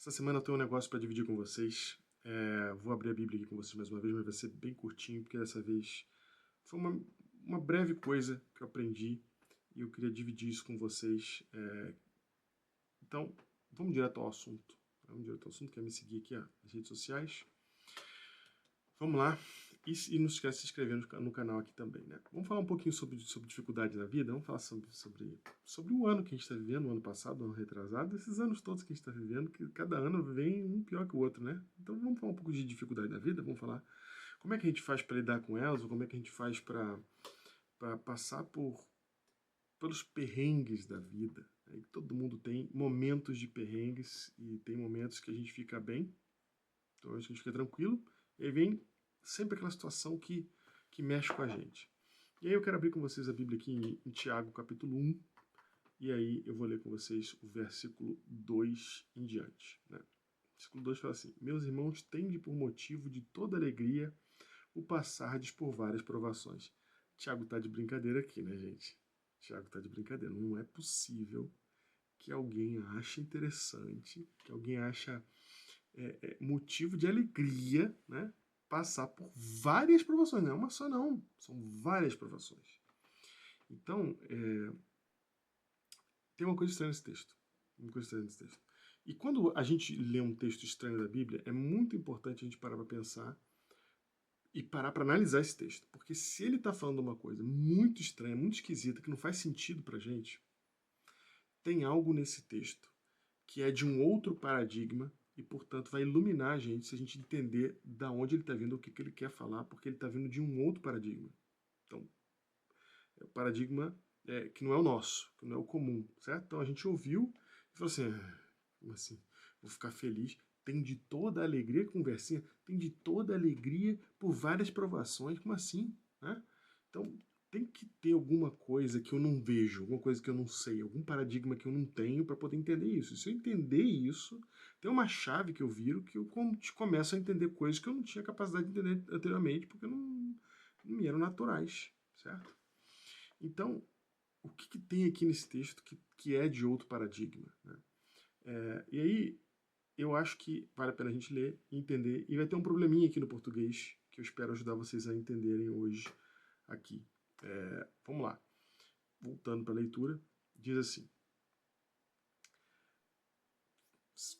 Essa semana eu tenho um negócio para dividir com vocês. Vou abrir a Bíblia aqui com vocês mais uma vez, mas vai ser bem curtinho, porque dessa vez foi uma breve coisa que eu aprendi e eu queria dividir isso com vocês. Então, vamos direto ao assunto. Quer me seguir aqui nas redes sociais. Vamos lá. E não esquece de se inscrever no canal aqui também, né? Vamos falar um pouquinho sobre dificuldades na vida. Vamos falar sobre o ano que a gente está vivendo, o ano passado, o ano retrasado, esses anos todos que a gente está vivendo, que cada ano vem um pior que o outro, né? Então vamos falar um pouco de dificuldade na vida, vamos falar como é que a gente faz para lidar com elas, ou como é que a gente faz para passar pelos perrengues da vida. Né? Todo mundo tem momentos de perrengues e tem momentos que a gente fica bem, então a gente fica tranquilo, e aí vem sempre aquela situação que mexe com a gente. E aí eu quero abrir com vocês a Bíblia aqui em Tiago, capítulo 1, e aí eu vou ler com vocês o versículo 2 em diante. Né? O versículo 2 fala assim: Meus irmãos, tende por motivo de toda alegria o passardes por várias provações. Tiago tá de brincadeira aqui, né, gente? Tiago tá de brincadeira. Não é possível que alguém ache interessante, que alguém acha motivo de alegria, né? Passar por várias provações, não é uma só não, são várias provações. Então, tem uma coisa estranha nesse texto. E quando a gente lê um texto estranho da Bíblia, é muito importante a gente parar para pensar e parar para analisar esse texto. Porque se ele está falando uma coisa muito estranha, muito esquisita, que não faz sentido para a gente, tem algo nesse texto que é de um outro paradigma e, portanto, vai iluminar a gente se a gente entender da onde ele está vindo, o que ele quer falar, porque ele está vindo de um outro paradigma. Então, é o paradigma que não é o nosso, que não é o comum, certo? Então a gente ouviu e falou assim, como assim? Vou ficar feliz. Tem de toda a alegria, conversinha, tem de toda a alegria por várias provações, como assim? Né? Então tem que ter alguma coisa que eu não vejo, alguma coisa que eu não sei, algum paradigma que eu não tenho para poder entender isso. E se eu entender isso, tem uma chave que eu viro que eu começo a entender coisas que eu não tinha capacidade de entender anteriormente, porque não me eram naturais, certo? Então, o que tem aqui nesse texto que é de outro paradigma? Né? E aí, eu acho que vale a pena a gente ler e entender. E vai ter um probleminha aqui no português que eu espero ajudar vocês a entenderem hoje aqui. Vamos lá. Voltando para a leitura, diz assim: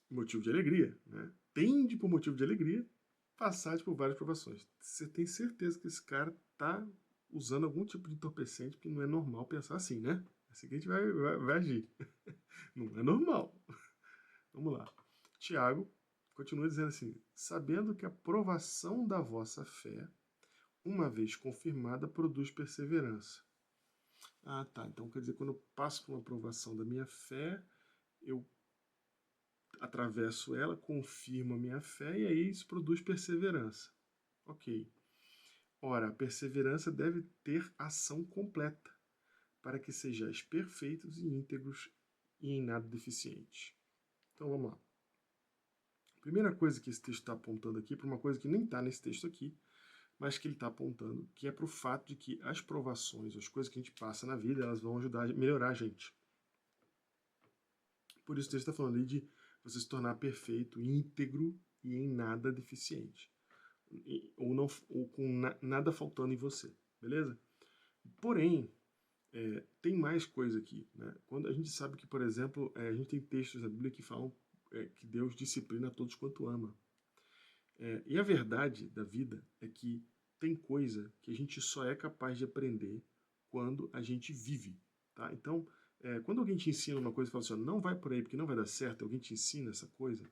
motivo de alegria, né? Tende por motivo de alegria passar por várias provações. Você tem certeza que esse cara tá usando algum tipo de entorpecente, porque não é normal pensar assim, né? É assim que a gente vai agir. Não é normal. Vamos lá. Tiago continua dizendo assim: sabendo que a provação da vossa fé, uma vez confirmada, produz perseverança. Ah, tá. Então quer dizer, quando eu passo por uma provação da minha fé, eu atravesso ela, confirmo a minha fé e aí isso produz perseverança. Ok. Ora, a perseverança deve ter ação completa, para que sejais perfeitos e íntegros e em nada deficientes. Então vamos lá. A primeira coisa que esse texto está apontando aqui, para uma coisa que nem está nesse texto aqui, mas que ele está apontando, que é para o fato de que as provações, as coisas que a gente passa na vida, elas vão ajudar a melhorar a gente. Por isso o texto está falando ali de você se tornar perfeito, íntegro e em nada deficiente. Ou com nada faltando em você, beleza? Porém, tem mais coisa aqui. Né? Quando a gente sabe que, por exemplo, a gente tem textos na Bíblia que falam que Deus disciplina a todos quanto ama. E a verdade da vida é que tem coisa que a gente só é capaz de aprender quando a gente vive. Tá? Então, quando alguém te ensina uma coisa e fala assim, não vai por aí porque não vai dar certo, alguém te ensina essa coisa,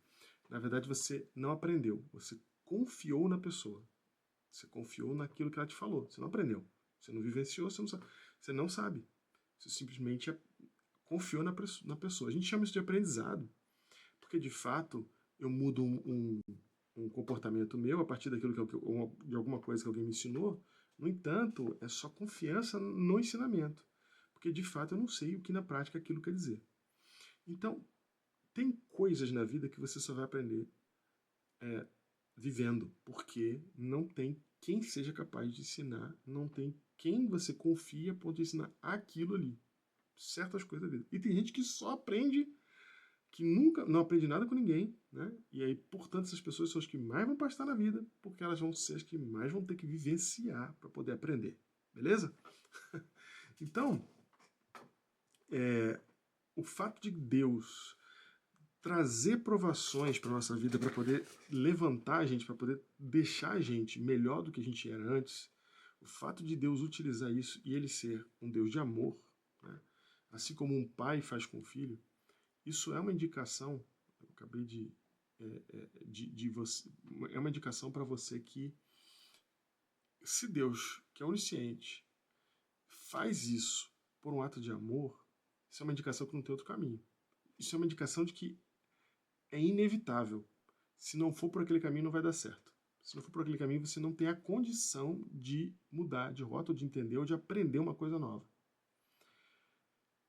na verdade você não aprendeu, você confiou na pessoa. Você confiou naquilo que ela te falou, você não aprendeu. Você não vivenciou, você não sabe. Você não sabe. Você simplesmente confiou na pessoa. A gente chama isso de aprendizado, porque de fato eu mudo um comportamento meu a partir daquilo de alguma coisa que alguém me ensinou. No entanto, é só confiança no ensinamento, porque de fato eu não sei o que na prática aquilo quer dizer. Então, tem coisas na vida que você só vai aprender vivendo, porque não tem quem seja capaz de ensinar, não tem quem você confia a ponto de ensinar aquilo ali. Certas coisas da vida. E tem gente que só aprende que nunca, não aprende nada com ninguém, né? E aí, portanto, essas pessoas são as que mais vão pastar na vida, porque elas vão ser as que mais vão ter que vivenciar para poder aprender, beleza? Então, o fato de Deus trazer provações para nossa vida, para poder levantar a gente, para poder deixar a gente melhor do que a gente era antes, o fato de Deus utilizar isso e ele ser um Deus de amor, né? Assim como um pai faz com o filho, isso é uma indicação, eu acabei de você, é uma indicação para você que se Deus, que é onisciente, faz isso por um ato de amor, isso é uma indicação que não tem outro caminho. Isso é uma indicação de que é inevitável. Se não for por aquele caminho, não vai dar certo. Se não for por aquele caminho, você não tem a condição de mudar de rota, ou de entender, ou de aprender uma coisa nova.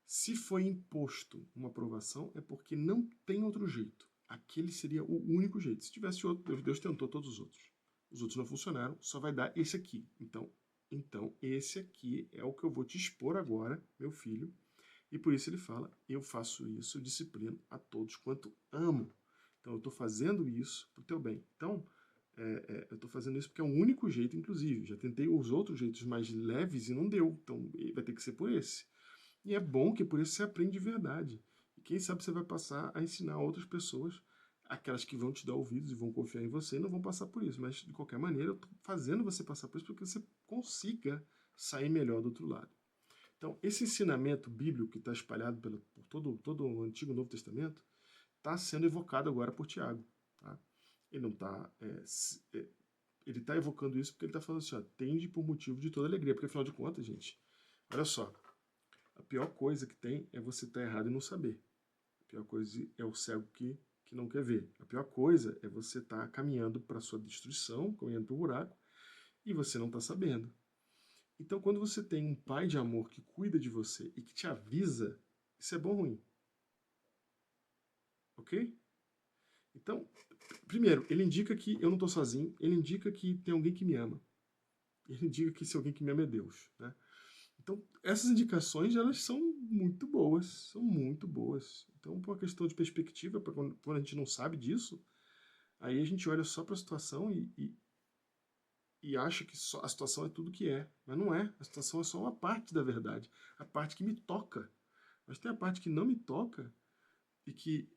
Se foi imposto uma aprovação, é porque não tem outro jeito. Aquele seria o único jeito. Se tivesse outro, Deus tentou todos os outros. Os outros não funcionaram, só vai dar esse aqui. Então esse aqui é o que eu vou te expor agora, meu filho. E por isso ele fala, eu faço isso, eu disciplino a todos quanto amo. Então eu estou fazendo isso para o teu bem. Então, eu estou fazendo isso porque é o único jeito, inclusive. Já tentei os outros jeitos mais leves e não deu. Então vai ter que ser por esse. E é bom que por isso você aprende de verdade. E quem sabe você vai passar a ensinar outras pessoas, aquelas que vão te dar ouvidos e vão confiar em você, e não vão passar por isso. Mas, de qualquer maneira, eu estou fazendo você passar por isso para que você consiga sair melhor do outro lado. Então, esse ensinamento bíblico que está espalhado por todo o Antigo e Novo Testamento está sendo evocado agora por Tiago. Tá? Ele não está... ele está evocando isso porque ele está falando assim, ó, tende por motivo de toda alegria. Porque, afinal de contas, gente, olha só, a pior coisa que tem é você estar errado e não saber. A pior coisa é o cego que não quer ver. A pior coisa é você estar caminhando para a sua destruição, caminhando para o buraco, e você não está sabendo. Então, quando você tem um pai de amor que cuida de você e que te avisa, isso é bom ou ruim? Ok? Então, primeiro, ele indica que eu não estou sozinho, ele indica que tem alguém que me ama. Ele indica que esse alguém que me ama é Deus. Né? Então, essas indicações, elas são muito boas, são muito boas. Então, por uma questão de perspectiva, quando a gente não sabe disso, aí a gente olha só para a situação e acha que a situação é tudo que é. Mas não é. A situação é só uma parte da verdade. A parte que me toca. Mas tem a parte que não me toca e que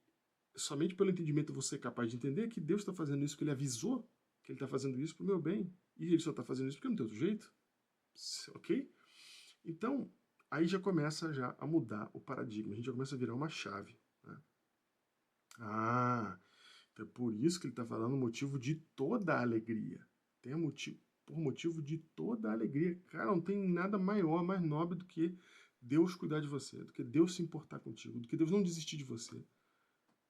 somente pelo entendimento você é capaz de entender que Deus está fazendo isso, que Ele avisou que Ele está fazendo isso para o meu bem. E Ele só está fazendo isso porque não tem outro jeito. Ok? Então, aí já começa a mudar o paradigma. A gente já começa a virar uma chave. Né? Ah, então é por isso que ele está falando o motivo de toda a alegria. Tem motivo, por motivo de toda a alegria. Cara, não tem nada maior, mais nobre do que Deus cuidar de você, do que Deus se importar contigo, do que Deus não desistir de você.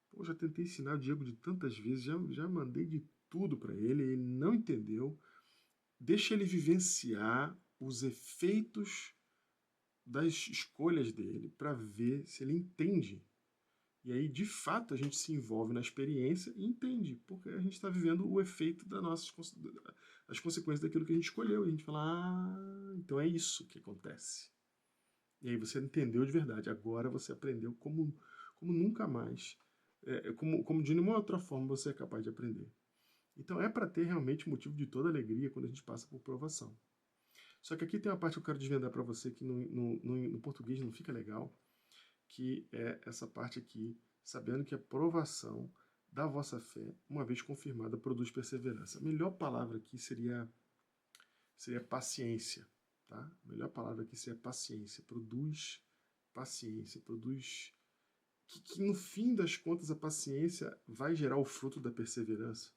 Pô, já tentei ensinar o Diego de tantas vezes, já mandei de tudo para ele, ele não entendeu. Deixa ele vivenciar os efeitos das escolhas dele para ver se ele entende. E aí, de fato, a gente se envolve na experiência e entende, porque a gente está vivendo o efeito das consequências daquilo que a gente escolheu. E a gente fala, então é isso que acontece. E aí você entendeu de verdade. Agora você aprendeu como nunca mais, como de nenhuma outra forma você é capaz de aprender. Então é para ter realmente motivo de toda alegria quando a gente passa por provação. Só que aqui tem uma parte que eu quero desvendar para você que no português não fica legal, que é essa parte aqui, sabendo que a provação da vossa fé, uma vez confirmada, produz perseverança. A melhor palavra aqui seria paciência. Tá? A melhor palavra aqui seria paciência. Produz paciência, produz... Que no fim das contas a paciência vai gerar o fruto da perseverança.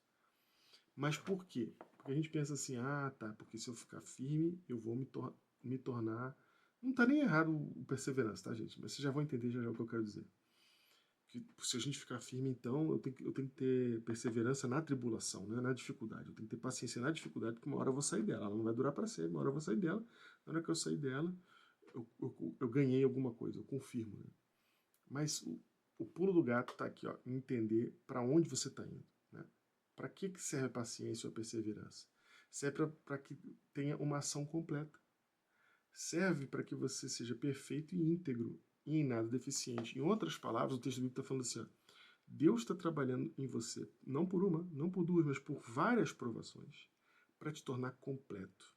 Mas por quê? Porque a gente pensa assim, tá, porque se eu ficar firme, eu vou me tornar... Não está nem errado o perseverança, tá, gente? Mas vocês já vão entender já o que eu quero dizer. Que se a gente ficar firme, então, eu tenho que ter perseverança na tribulação, né? Na dificuldade. Eu tenho que ter paciência na dificuldade, porque uma hora eu vou sair dela. Ela não vai durar para sempre, uma hora eu vou sair dela. Na hora que eu sair dela, eu ganhei alguma coisa, eu confirmo. Né? Mas o pulo do gato está aqui, ó, em entender para onde você está indo. Né? Para que serve a paciência ou a perseverança? Serve para que tenha uma ação completa. Serve para que você seja perfeito e íntegro e em nada deficiente. Em outras palavras, o texto bíblico está falando assim, ó, Deus está trabalhando em você, não por uma, não por duas, mas por várias provações, para te tornar completo,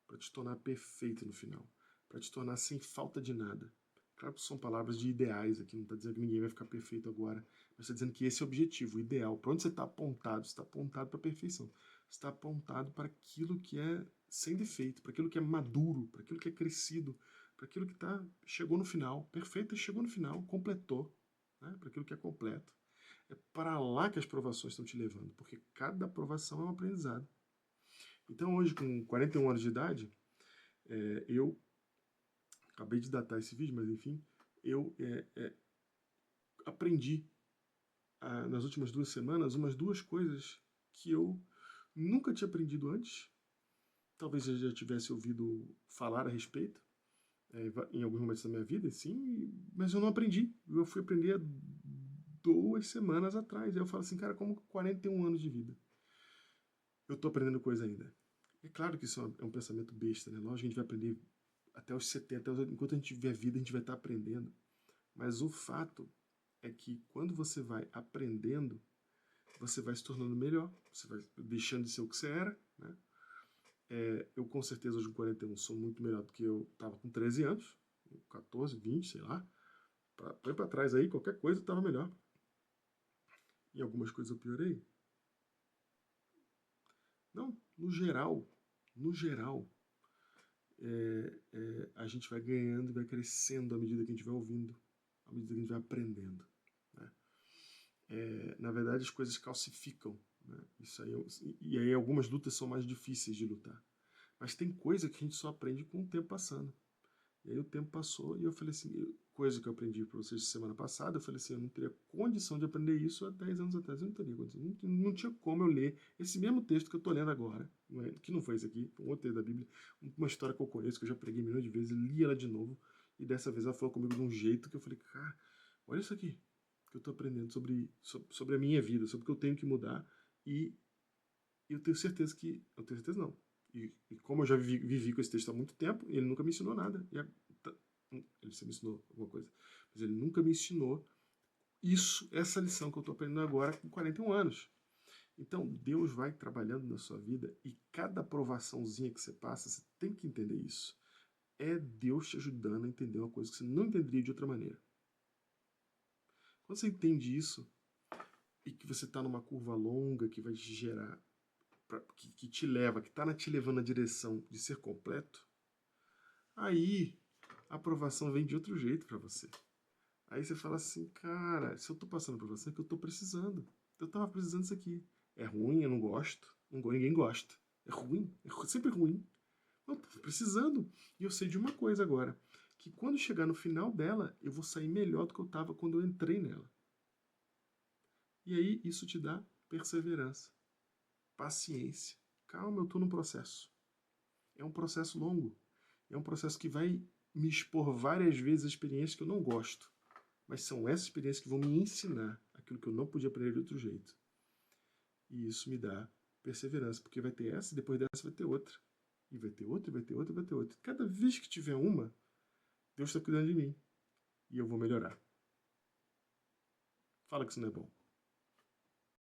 para te tornar perfeito no final, para te tornar sem falta de nada. Claro que são palavras de ideais aqui, não está dizendo que ninguém vai ficar perfeito agora, mas está dizendo que esse é o objetivo, o ideal. Para onde você está apontado? Você está apontado para a perfeição. Você está apontado para aquilo que é sem defeito, para aquilo que é maduro, para aquilo que é crescido, para aquilo que chegou no final, perfeito, chegou no final, completou, né? Para aquilo que é completo. É para lá que as provações estão te levando, porque cada provação é um aprendizado. Então hoje, com 41 anos de idade, eu acabei de datar esse vídeo, mas enfim, eu aprendi nas últimas 2 semanas umas 2 coisas que eu nunca tinha aprendido antes. Talvez eu já tivesse ouvido falar a respeito em alguns momentos da minha vida, sim, mas eu não aprendi. Eu fui aprender há 2 semanas atrás. Aí eu falo assim, cara, como 41 anos de vida? Eu tô aprendendo coisa ainda. É claro que isso é um pensamento besta, né? Lógico que a gente vai aprender até os 70, enquanto a gente tiver vida, a gente vai estar aprendendo. Mas o fato é que quando você vai aprendendo, você vai se tornando melhor, você vai deixando de ser o que você era, né? Eu com certeza hoje com 41 sou muito melhor do que eu estava com 13 anos, 14, 20, sei lá. Põe pra trás aí, qualquer coisa eu estava melhor. Em algumas coisas eu piorei. Não, no geral, a gente vai ganhando e vai crescendo à medida que a gente vai ouvindo, à medida que a gente vai aprendendo, né? Na verdade, as coisas calcificam, né? Isso aí, e aí algumas lutas são mais difíceis de lutar. Mas tem coisa que a gente só aprende com o tempo passando. E aí o tempo passou e eu falei assim, coisa que eu aprendi para vocês semana passada, eu falei assim, eu não teria condição de aprender isso há 10 anos atrás, eu não teria condição, não tinha como eu ler esse mesmo texto que eu estou lendo agora, que não foi esse aqui, um outro texto da Bíblia, uma história que eu conheço, que eu já preguei milhões de vezes, li ela de novo, e dessa vez ela falou comigo de um jeito que eu falei, cara, olha isso aqui, que eu estou aprendendo sobre a minha vida, sobre o que eu tenho que mudar, e eu tenho certeza eu tenho certeza não, e como eu já vivi com esse texto há muito tempo, ele nunca me ensinou nada. Ele sempre me ensinou alguma coisa. Mas ele nunca me ensinou essa lição que eu estou aprendendo agora com 41 anos. Então, Deus vai trabalhando na sua vida e cada provaçãozinha que você passa, você tem que entender isso. É Deus te ajudando a entender uma coisa que você não entenderia de outra maneira. Quando você entende isso e que você está numa curva longa que vai te gerar, que te leva, que está te levando na direção de ser completo, aí a aprovação vem de outro jeito para você. Aí você fala assim, cara, se eu tô passando por você, é que eu tô precisando. Eu tava precisando disso aqui. É ruim, eu não gosto. Ninguém gosta. É ruim, sempre ruim. Eu tava precisando. E eu sei de uma coisa agora, que quando chegar no final dela, eu vou sair melhor do que eu tava quando eu entrei nela. E aí isso te dá perseverança, paciência. Calma, eu tô num processo. É um processo longo. É um processo que vai me expor várias vezes a experiências que eu não gosto. Mas são essas experiências que vão me ensinar aquilo que eu não podia aprender de outro jeito. E isso me dá perseverança, porque vai ter essa e depois dessa vai ter outra. E vai ter outra, e vai ter outra, e vai ter outra. Cada vez que tiver uma, Deus está cuidando de mim. E eu vou melhorar. Fala que isso não é bom.